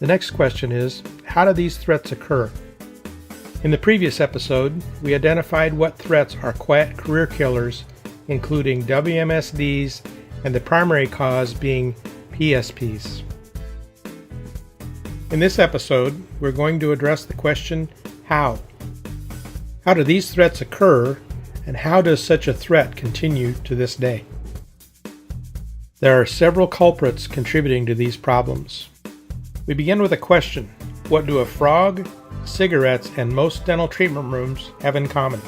The next question is, how do these threats occur? In the previous episode, we identified what threats are quiet career killers, including WMSDs and the primary cause being PSPs. In this episode, we're going to address the question, how? How do these threats occur, and how does such a threat continue to this day? There are several culprits contributing to these problems. We begin with a question. What do a frog, cigarettes, and most dental treatment rooms have in common?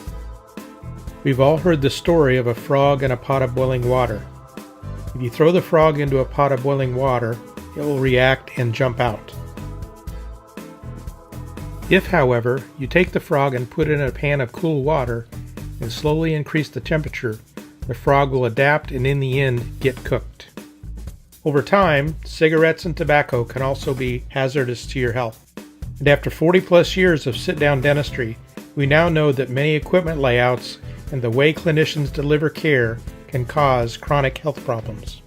We've all heard the story of a frog in a pot of boiling water. If you throw the frog into a pot of boiling water, it will react and jump out. If, however, you take the frog and put it in a pan of cool water and slowly increase the temperature, the frog will adapt and in the end get cooked. Over time, cigarettes and tobacco can also be hazardous to your health. And after 40 plus years of sit-down dentistry, we now know that many equipment layouts and the way clinicians deliver care can cause chronic health problems.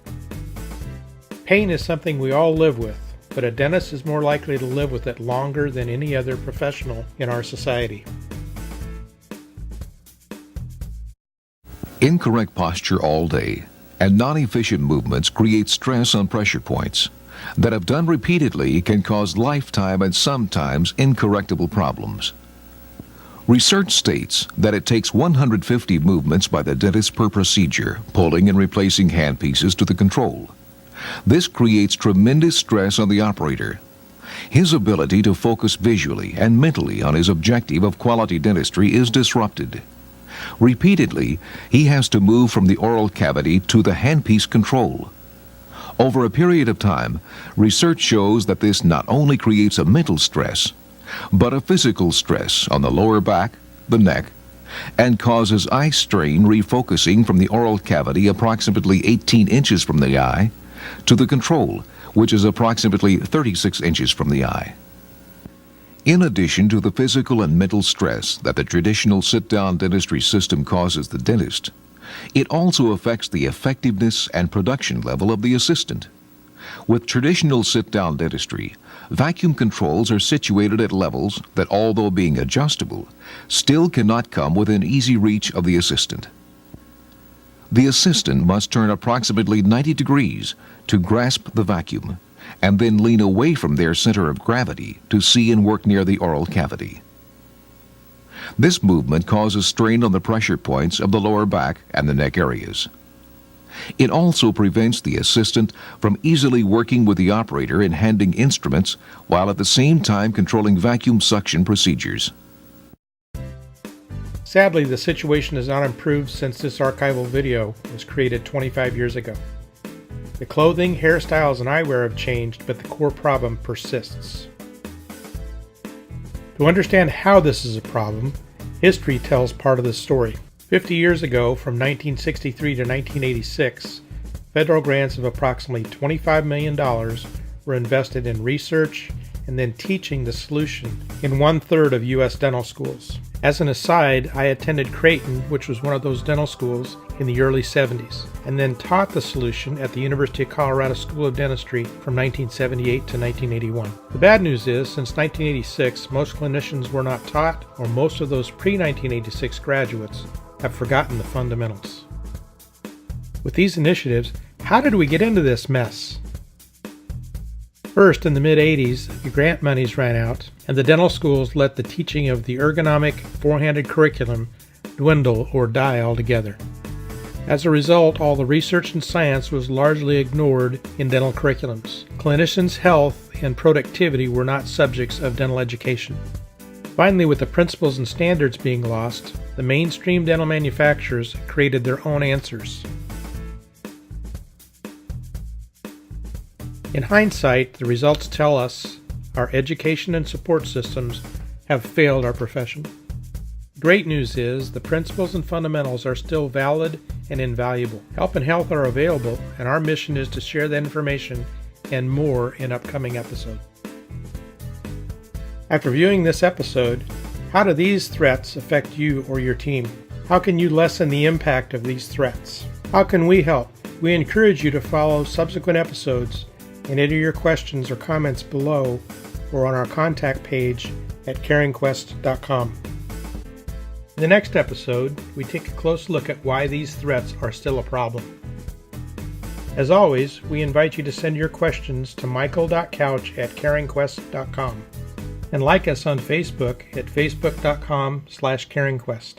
Pain is something we all live with, but a dentist is more likely to live with it longer than any other professional in our society. Incorrect posture all day and non-efficient movements create stress on pressure points that, if done repeatedly, can cause lifetime and sometimes incorrectable problems. Research states that it takes 150 movements by the dentist per procedure, pulling and replacing handpieces to the control. This creates tremendous stress on the operator. His ability to focus visually and mentally on his objective of quality dentistry is disrupted. Repeatedly, he has to move from the oral cavity to the handpiece control. Over a period of time, research shows that this not only creates a mental stress, but a physical stress on the lower back, the neck, and causes eye strain refocusing from the oral cavity approximately 18 inches from the eye to the control, which is approximately 36 inches from the eye. In addition to the physical and mental stress that the traditional sit-down dentistry system causes the dentist, it also affects the effectiveness and production level of the assistant. With traditional sit-down dentistry, vacuum controls are situated at levels that, although being adjustable, still cannot come within easy reach of the assistant. The assistant must turn approximately 90 degrees to grasp the vacuum, and then lean away from their center of gravity to see and work near the oral cavity. This movement causes strain on the pressure points of the lower back and the neck areas. It also prevents the assistant from easily working with the operator in handling instruments while at the same time controlling vacuum suction procedures. Sadly, the situation has not improved since this archival video was created 25 years ago. The clothing, hairstyles, and eyewear have changed, but the core problem persists. To understand how this is a problem, history tells part of the story. 50 years ago, from 1963 to 1986, federal grants of approximately $25 million were invested in research and then teaching the solution in 1/3 of U.S. dental schools. As an aside, I attended Creighton, which was one of those dental schools, in the early 70s, and then taught the solution at the University of Colorado School of Dentistry from 1978 to 1981. The bad news is, since 1986, most clinicians were not taught, or most of those pre-1986 graduates have forgotten the fundamentals. With these initiatives, how did we get into this mess? First, in the mid-80s, the grant monies ran out, and the dental schools let the teaching of the ergonomic four-handed curriculum dwindle or die altogether. As a result, all the research and science was largely ignored in dental curriculums. Clinicians' health and productivity were not subjects of dental education. Finally, with the principles and standards being lost, the mainstream dental manufacturers created their own answers. In hindsight, the results tell us our education and support systems have failed our profession. Great news is the principles and fundamentals are still valid and invaluable. Help and health are available, and our mission is to share that information and more in upcoming episodes. After viewing this episode, how do these threats affect you or your team? How can you lessen the impact of these threats? How can we help? We encourage you to follow subsequent episodes and enter your questions or comments below or on our contact page at CaringQuest.com. In the next episode, we take a close look at why these threats are still a problem. As always, we invite you to send your questions to michael.couch@caringquest.com and like us on Facebook at facebook.com/caringquest.